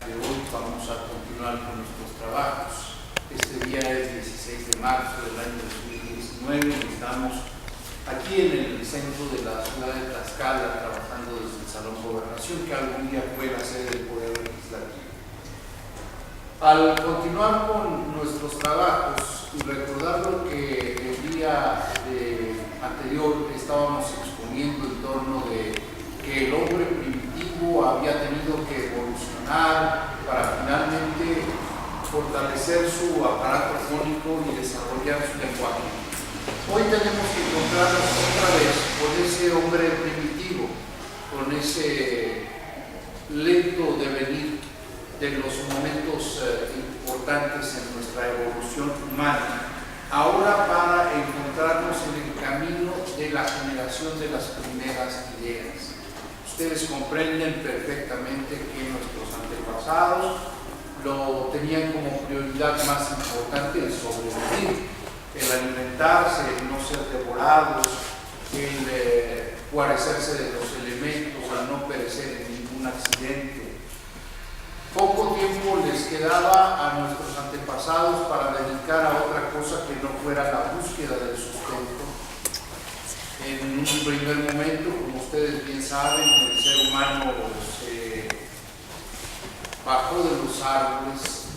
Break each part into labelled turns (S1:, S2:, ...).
S1: De hoy vamos a continuar con nuestros trabajos. Este día es 16 de marzo del año 2019 y estamos aquí en el centro de la ciudad de Tlaxcala trabajando desde el Salón Gobernación, que algún día fue la sede del Poder Legislativo. Al continuar con nuestros trabajos y recordar lo que el día anterior estábamos exponiendo en torno de que el hombre primitivo había tenido que evolucionar para finalmente fortalecer su aparato fónico y desarrollar su lenguaje. Hoy tenemos que encontrarnos otra vez con ese hombre primitivo, con ese lento devenir de los momentos importantes en nuestra evolución humana, ahora para encontrarnos en el camino de la generación de las primeras ideas. Ustedes comprenden perfectamente que nuestros antepasados lo tenían como prioridad más importante el sobrevivir, el alimentarse, el no ser devorados, el guarecerse de los elementos, el no perecer en ningún accidente. Poco tiempo les quedaba a nuestros antepasados para dedicar a otra cosa que no fuera la búsqueda del sustento. En un primer momento, como ustedes bien saben, el ser humano se bajó de los árboles,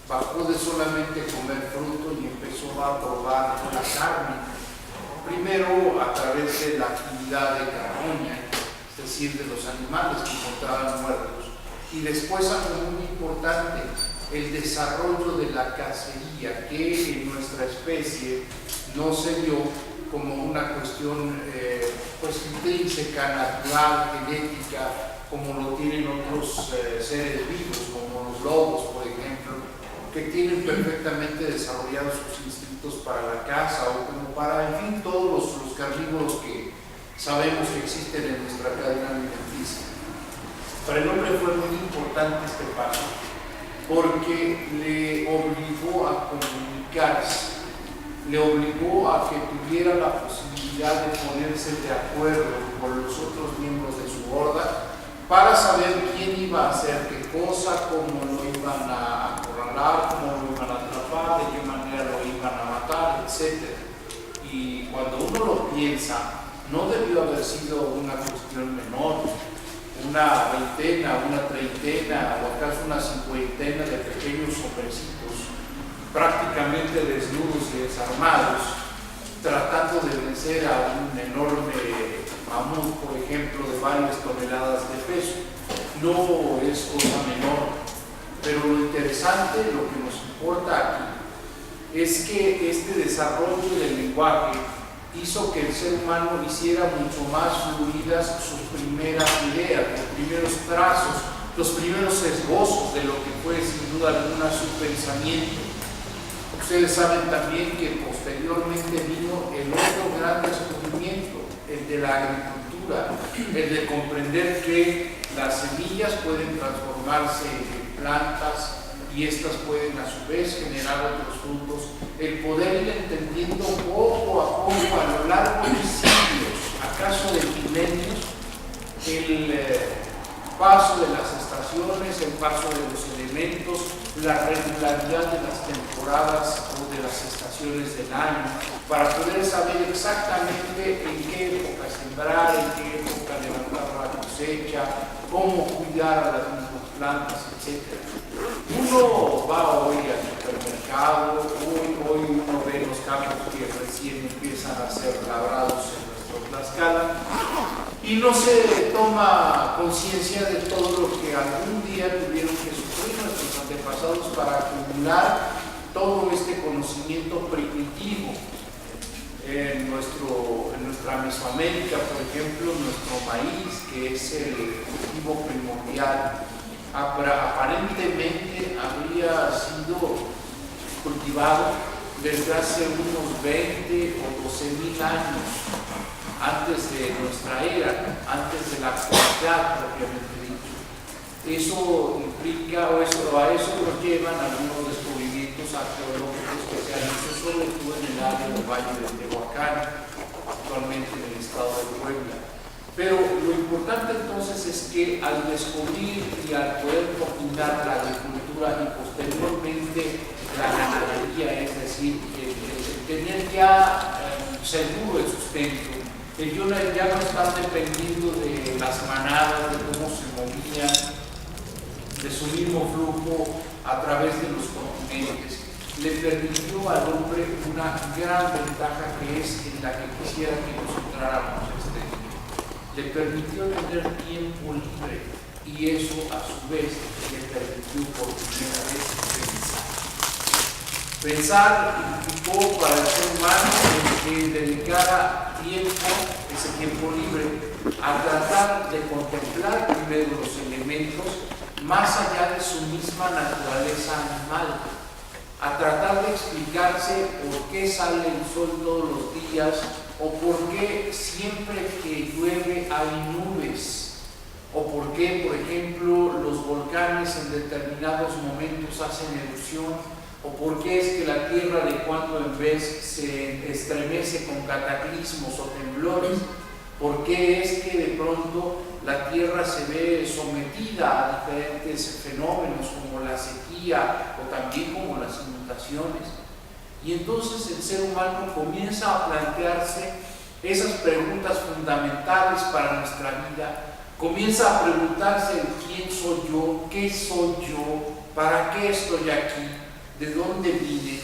S1: bajó de solamente comer fruto y empezó a probar la carne. Primero a través de la actividad de carroña, es decir, de los animales que encontraban muertos. Y después algo muy importante, el desarrollo de la cacería, que en nuestra especie no se dio como una cuestión pues intrínseca, natural, genética, como lo tienen otros seres vivos, como los lobos, por ejemplo, que tienen perfectamente desarrollados sus instintos para la caza o como para, en fin, todos los carnívoros que sabemos que existen en nuestra cadena alimenticia. Para el hombre fue muy importante este paso porque le obligó a comunicarse, le obligó a que tuviera la posibilidad de ponerse de acuerdo con los otros miembros de su horda para saber quién iba a hacer qué cosa, cómo lo iban a acorralar, cómo lo iban a atrapar, de qué manera lo iban a matar, etc. Y cuando uno lo piensa, no debió haber sido una cuestión menor. Una veintena, una treintena o acaso una cincuentena de pequeños hombrecitos prácticamente desnudos y desarmados tratando de vencer a un enorme mamut, por ejemplo, de varias toneladas de peso. No es cosa menor, pero lo interesante, lo que nos importa aquí es que este desarrollo del lenguaje hizo que el ser humano hiciera mucho más fluidas sus primeras ideas, los primeros trazos, los primeros esbozos de lo que fue sin duda alguna su pensamiento. Ustedes saben también que posteriormente vino el otro gran descubrimiento, el de la agricultura, el de comprender que las semillas pueden transformarse en plantas y estas pueden a su vez generar otros frutos, el poder ir entendiendo poco a poco a lo largo de siglos, acaso de milenios, el paso de las estaciones, el paso de los elementos, la regularidad de las temporadas o de las estaciones del año, para poder saber exactamente en qué época sembrar, en qué época levantar la cosecha, cómo cuidar a las mismas plantas, etc. Uno va hoy al supermercado, hoy uno ve los campos que recién empiezan a ser labrados en nuestro Tlaxcala y no se toma conciencia de todo lo que algún día tuvieron que sufrir nuestros antepasados para acumular todo este conocimiento primitivo. En nuestra Mesoamérica, por ejemplo, nuestro maíz, que es el cultivo primordial, aparentemente habría sido cultivado desde hace unos 20 o 12,000 años antes de nuestra era, antes de la actualidad propiamente dicho. Eso implica, a eso nos llevan algunos descubrimientos arqueológicos que se han hecho sobre todo en el área del Valle de Tehuacán, actualmente en el estado de Puebla. Pero lo importante entonces es que al descubrir y al poder combinar la agricultura y posteriormente la ganadería, es decir, tener ya seguro el sustento, el ya no estar dependiendo de las manadas, de cómo se movían, de su mismo flujo a través de los continentes, le permitió al hombre una gran ventaja que es en la que quisiera que nos centráramos este día. Le permitió tener tiempo libre y eso a su vez le permitió por primera vez pensar. Pensar implicó para el ser humano que dedicara tiempo, ese tiempo libre, a tratar de contemplar primero los elementos más allá de su misma naturaleza animal, a tratar de explicarse por qué sale el sol todos los días o por qué siempre que llueve hay nubes, o por qué, por ejemplo, los volcanes en determinados momentos hacen erupción, o por qué es que la Tierra de cuando en vez se estremece con cataclismos o temblores, por qué es que de pronto la Tierra se ve sometida a diferentes fenómenos como la sequía o también como las inundaciones. Y entonces el ser humano comienza a plantearse esas preguntas fundamentales para nuestra vida, comienza a preguntarse quién soy yo, qué soy yo, para qué estoy aquí, de dónde vine,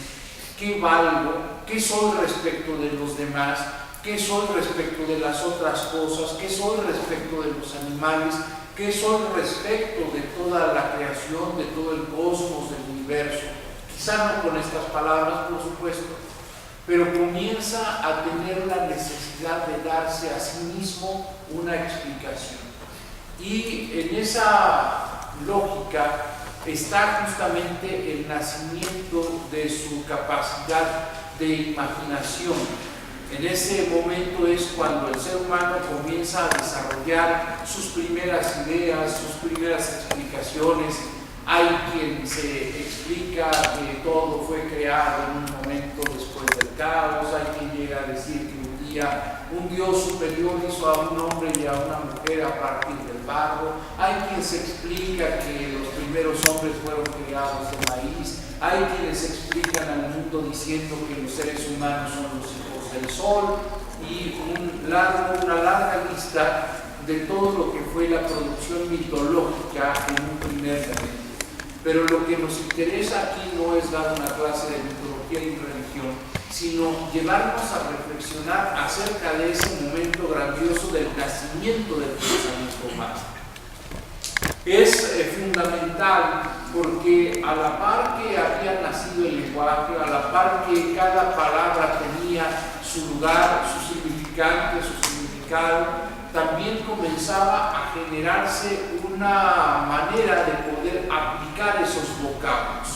S1: qué valgo, qué soy respecto de los demás, qué soy respecto de las otras cosas, qué soy respecto de los animales, qué soy respecto de toda la creación, de todo el cosmos, del universo. Quizá no con estas palabras, por supuesto, pero comienza a tener la necesidad de darse a sí mismo una explicación. Y en esa lógica está justamente el nacimiento de su capacidad de imaginación. En ese momento es cuando el ser humano comienza a desarrollar sus primeras ideas, sus primeras explicaciones. Hay quien se explica que todo fue creado en un momento después del caos, hay quien llega a decir que un día un Dios superior hizo a un hombre y a una mujer a partir del barro, hay quien se explica que los primeros hombres fueron creados de maíz, hay quienes explican al mundo diciendo que los seres humanos son los hijos del sol y una larga lista de todo lo que fue la producción mitológica en un primer momento. Pero lo que nos interesa aquí no es dar una clase de mitología y religión, sino llevarnos a reflexionar acerca de ese momento grandioso del nacimiento del pensamiento humano. Es fundamental porque a la par que había nacido el lenguaje, a la par que cada palabra tenía su lugar, su significante, su significado, también comenzaba a generarse una manera de poder aplicar esos vocablos,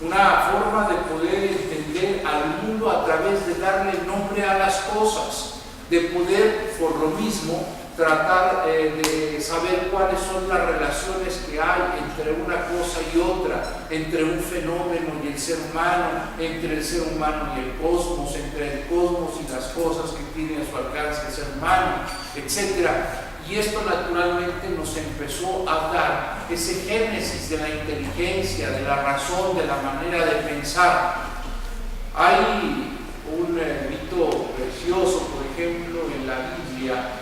S1: una forma de poder entender al mundo a través de darle nombre a las cosas, de poder por lo mismo tratar de saber cuáles son las relaciones que hay entre una cosa y otra, entre un fenómeno y el ser humano, entre el ser humano y el cosmos, entre el cosmos y las cosas que tiene a su alcance el ser humano, etc. Y esto naturalmente nos empezó a dar ese génesis de la inteligencia, de la razón, de la manera de pensar. Hay un mito precioso, por ejemplo, en la Biblia,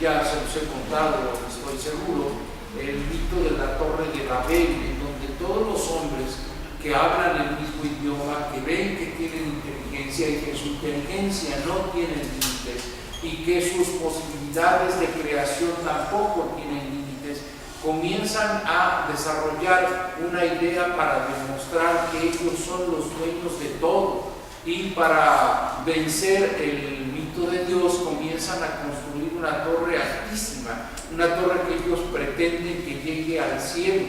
S1: ya se los he contado, estoy seguro, el mito de la Torre de Babel, en donde todos los hombres que hablan el mismo idioma, que ven que tienen inteligencia y que su inteligencia no tiene límites y que sus posibilidades de creación tampoco tienen límites, comienzan a desarrollar una idea para demostrar que ellos son los dueños de todo, y para vencer el mito de Dios comienzan a construir una torre altísima, una torre que ellos pretenden que llegue al cielo,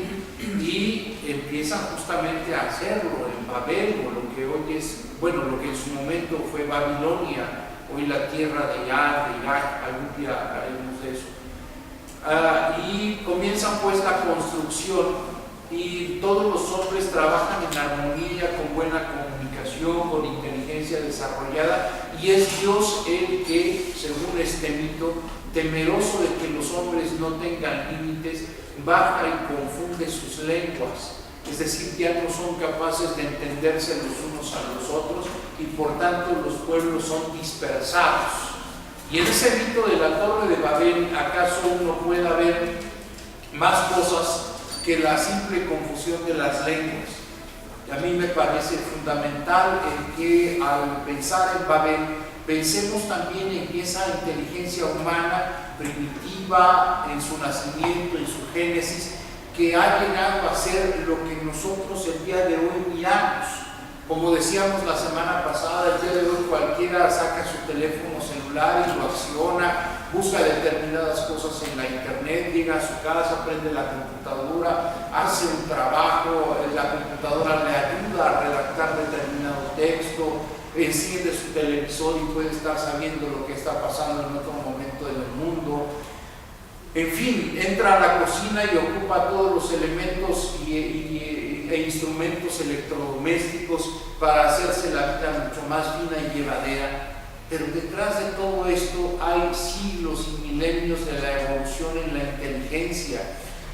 S1: y empiezan justamente a hacerlo en Babel, o lo que hoy es, bueno, lo que en su momento fue Babilonia, hoy la tierra de Irak, algún día hablaremos de eso. Y comienzan pues la construcción, y todos los hombres trabajan en armonía, con buena comunicación, con inteligencia desarrollada, y es Dios el que, según este mito, temeroso de que los hombres no tengan límites, baja y confunde sus lenguas. Es decir, ya no son capaces de entenderse los unos a los otros y por tanto los pueblos son dispersados. Y en ese mito de la Torre de Babel, ¿acaso uno pueda ver más cosas que la simple confusión de las lenguas? Y a mí me parece fundamental el que al pensar en Babel, pensemos también en que esa inteligencia humana primitiva en su nacimiento, en su génesis, que ha llegado a ser lo que nosotros el día de hoy miramos. Como decíamos la semana pasada, el día de hoy cualquiera saca su teléfono celular y lo acciona, busca determinadas cosas en la internet, llega a su casa, prende la computadora, hace un trabajo, la computadora le ayuda a redactar determinado texto, enciende su televisor y puede estar sabiendo lo que está pasando en otro momento del mundo. En fin, entra a la cocina y ocupa todos los elementos e instrumentos electrodomésticos para hacerse la vida mucho más fina y llevadera. Pero detrás de todo esto hay siglos y milenios de la evolución en la inteligencia,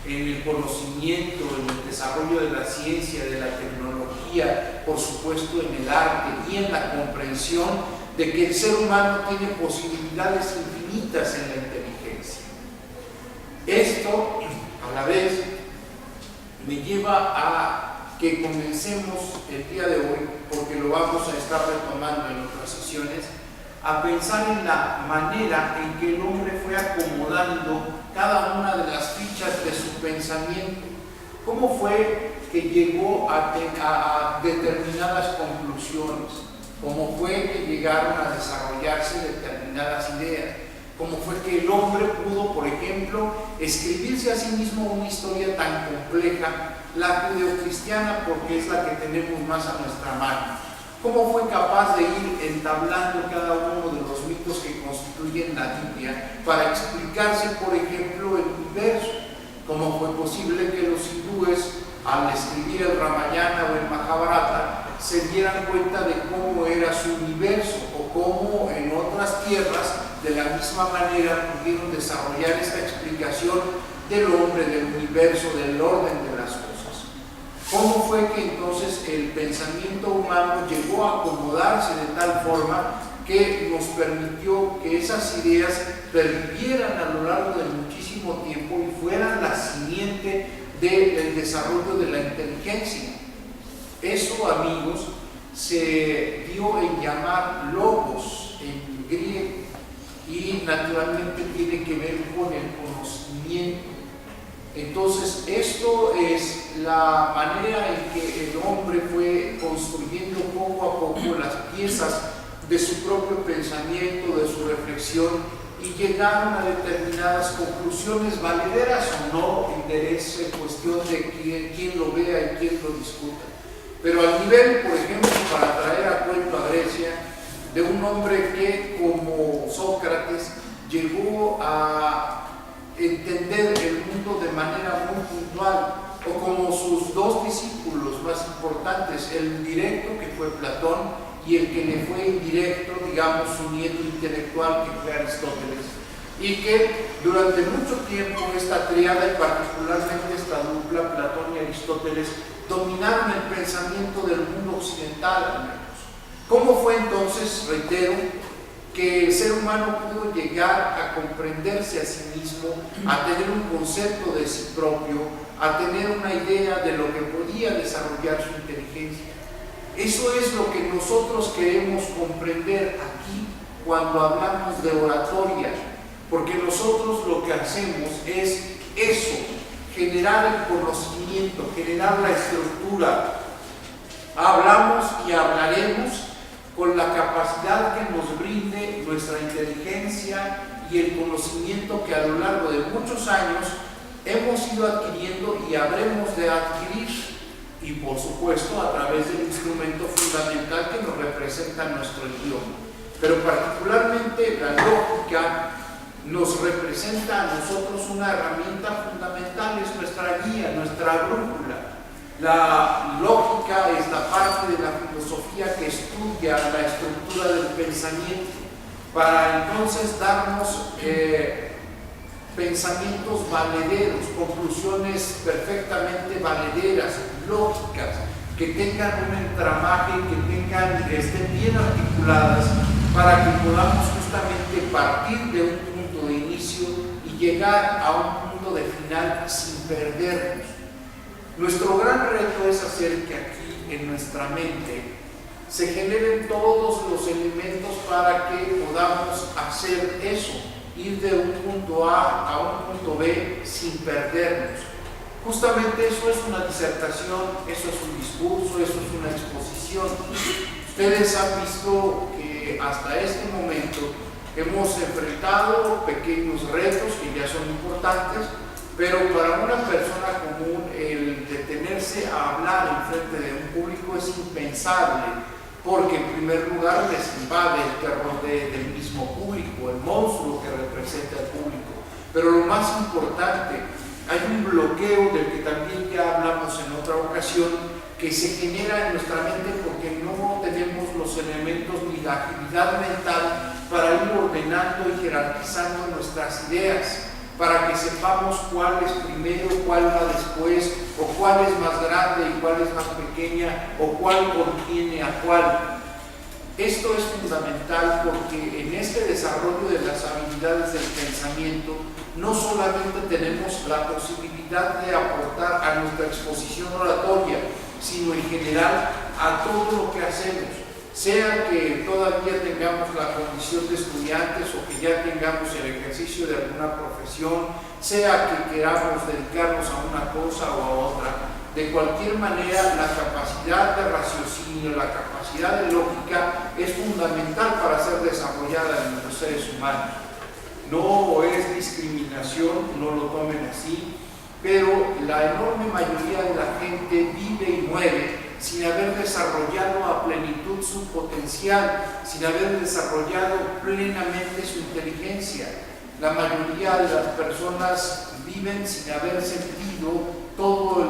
S1: en el conocimiento, en el desarrollo de la ciencia, de la tecnología, por supuesto en el arte y en la comprensión de que el ser humano tiene posibilidades infinitas en la inteligencia. Esto, a la vez, me lleva a que comencemos el día de hoy, porque lo vamos a estar retomando en otras sesiones, a pensar en la manera en que el hombre fue acomodando cada una de las fichas de su pensamiento. ¿Cómo fue que llegó a determinadas conclusiones? ¿Cómo fue que llegaron a desarrollarse determinadas ideas? ¿Cómo fue que el hombre pudo, por ejemplo, escribirse a sí mismo una historia tan compleja, la judeocristiana, porque es la que tenemos más a nuestra mano? ¿Cómo fue capaz de ir entablando cada uno de los mitos que constituyen la Biblia para explicarse, por ejemplo, el universo? ¿Cómo fue posible que los hindúes, al escribir el Ramayana o el Mahabharata, se dieran cuenta de cómo era su universo o cómo en otras tierras de la misma manera pudieron desarrollar esta explicación del hombre, del universo, del orden de las cosas? ¿Cómo fue que entonces el pensamiento humano llegó a acomodarse de tal forma que nos permitió que esas ideas pervivieran a lo largo de muchísimo tiempo y fueran la simiente del desarrollo de la inteligencia? Eso, amigos, se dio en llamar logos en griego y naturalmente tiene que ver con el conocimiento. Entonces, esto es la manera en que el hombre fue construyendo poco a poco las piezas de su propio pensamiento, de su reflexión, y llegaron a determinadas conclusiones, valederas o no, interés en cuestión de quién lo vea y quién lo discuta. Pero al nivel, por ejemplo, para traer a cuento a Grecia, de un hombre que, como Sócrates, llegó a entender el mundo de manera muy puntual, o como sus dos discípulos más importantes, el directo, que fue Platón, y el que le fue indirecto, digamos, su nieto intelectual, que fue Aristóteles, y que durante mucho tiempo esta tríada, y particularmente esta dupla, Platón y Aristóteles, dominaron el pensamiento del mundo occidental, al menos. ¿Cómo fue entonces, reitero, que el ser humano pudo llegar a comprenderse a sí mismo, a tener un concepto de sí propio, a tener una idea de lo que podía desarrollar su inteligencia? Eso es lo que nosotros queremos comprender aquí cuando hablamos de oratoria, porque nosotros lo que hacemos es eso, generar el conocimiento, generar la estructura. Hablamos y hablaremos con la capacidad que nos brinde nuestra inteligencia y el conocimiento que a lo largo de muchos años hemos ido adquiriendo y habremos de adquirir, y por supuesto a través del instrumento fundamental que nos representa nuestro idioma. Pero particularmente la lógica nos representa a nosotros una herramienta fundamental, es nuestra guía, nuestra brújula. La lógica es la parte de la filosofía que estudia la estructura del pensamiento para entonces darnos pensamientos valederos, conclusiones perfectamente valederas, lógicas, que tengan un entramaje, que estén bien articuladas para que podamos justamente partir de un punto de inicio y llegar a un punto de final sin perdernos. Nuestro gran reto es hacer que aquí en nuestra mente se generen todos los elementos para que podamos hacer eso, ir de un punto A a un punto B sin perdernos. Justamente eso es una disertación, eso es un discurso, eso es una exposición. Ustedes han visto que hasta este momento hemos enfrentado pequeños retos que ya son importantes, pero para una persona común el detenerse a hablar en frente de un público es impensable, porque en primer lugar les invade el terror del mismo público, el monstruo que representa al público. Pero lo más importante, hay un bloqueo del que también ya hablamos en otra ocasión, que se genera en nuestra mente porque no tenemos los elementos ni la agilidad mental para ir ordenando y jerarquizando nuestras ideas, para que sepamos cuál es primero, cuál va después, o cuál es más grande y cuál es más pequeña, o cuál contiene a cuál. Esto es fundamental porque en este desarrollo de las habilidades del pensamiento no solamente tenemos la posibilidad de aportar a nuestra exposición oratoria, sino en general a todo lo que hacemos, sea que todavía tengamos la condición de estudiantes o que ya tengamos el ejercicio de alguna profesión, sea que queramos dedicarnos a una cosa o a otra. De cualquier manera, la capacidad de raciocinio, la capacidad de lógica es fundamental para ser desarrollada en los seres humanos. No es discriminación, no lo tomen así, pero la enorme mayoría de la gente vive y muere sin haber desarrollado a plenitud su potencial, sin haber desarrollado plenamente su inteligencia. La mayoría de las personas viven sin haber sentido toda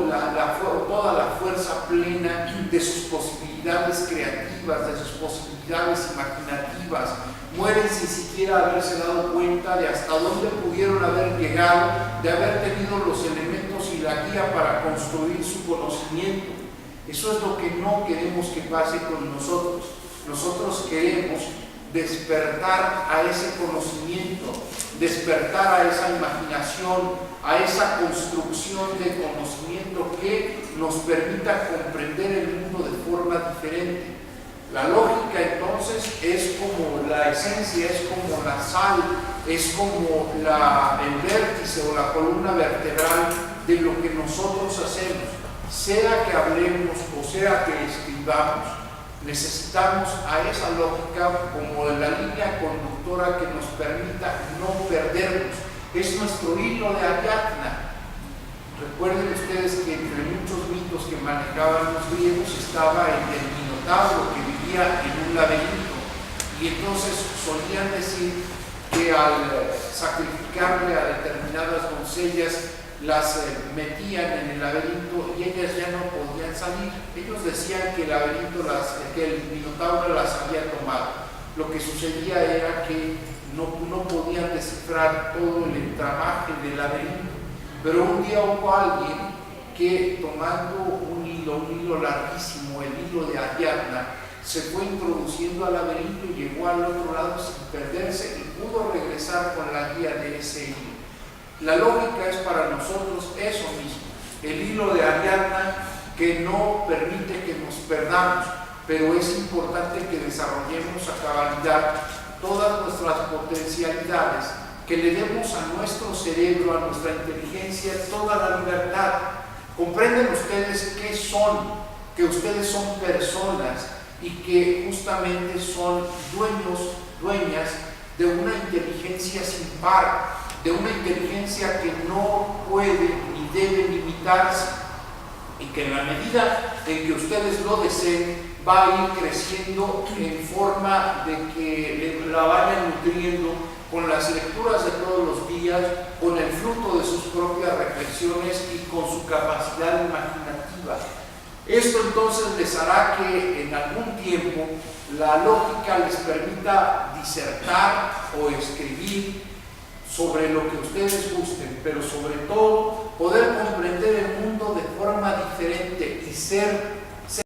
S1: la fuerza plena de sus posibilidades creativas, de sus posibilidades imaginativas. Mueren sin siquiera haberse dado cuenta de hasta dónde pudieron haber llegado, de haber tenido los elementos y la guía para construir su conocimiento. Eso es lo que no queremos que pase con nosotros. Nosotros queremos despertar a ese conocimiento, despertar a esa imaginación, a esa construcción de conocimiento que nos permita comprender el mundo de forma diferente. La lógica entonces es como la esencia, es como la sal, es como el vértice o la columna vertebral de lo que nosotros hacemos. Sea que hablemos o sea que escribamos, necesitamos a esa lógica como la línea conductora que nos permita no perdernos. Es nuestro hilo de Ariadna. Recuerden ustedes que entre muchos mitos que manejaban los griegos estaba el del Minotauro, que vivía en un laberinto, y entonces solían decir que al sacrificarle a determinadas doncellas las metían en el laberinto y ellas ya no podían salir. Ellos decían que el Minotauro las había tomado. Lo que sucedía era que no podían descifrar todo el entramaje del laberinto. Pero un día hubo alguien que, tomando un hilo larguísimo, el hilo de Ariadna, se fue introduciendo al laberinto y llegó al otro lado sin perderse y pudo regresar con la guía de ese hilo. La lógica es para nosotros eso mismo, el hilo de Ariadna que no permite que nos perdamos, pero es importante que desarrollemos a cabalidad todas nuestras potencialidades, que le demos a nuestro cerebro, a nuestra inteligencia, toda la libertad. ¿Comprenden ustedes qué son? Que ustedes son personas y que justamente son dueñas de una inteligencia sin par, de una inteligencia que no puede ni debe limitarse, y que en la medida en que ustedes lo deseen va a ir creciendo en forma de que la vayan nutriendo con las lecturas de todos los días, con el fruto de sus propias reflexiones y con su capacidad imaginativa. Esto entonces les hará que en algún tiempo la lógica les permita disertar o escribir sobre lo que ustedes gusten, pero sobre todo poder comprender el mundo de forma diferente y ser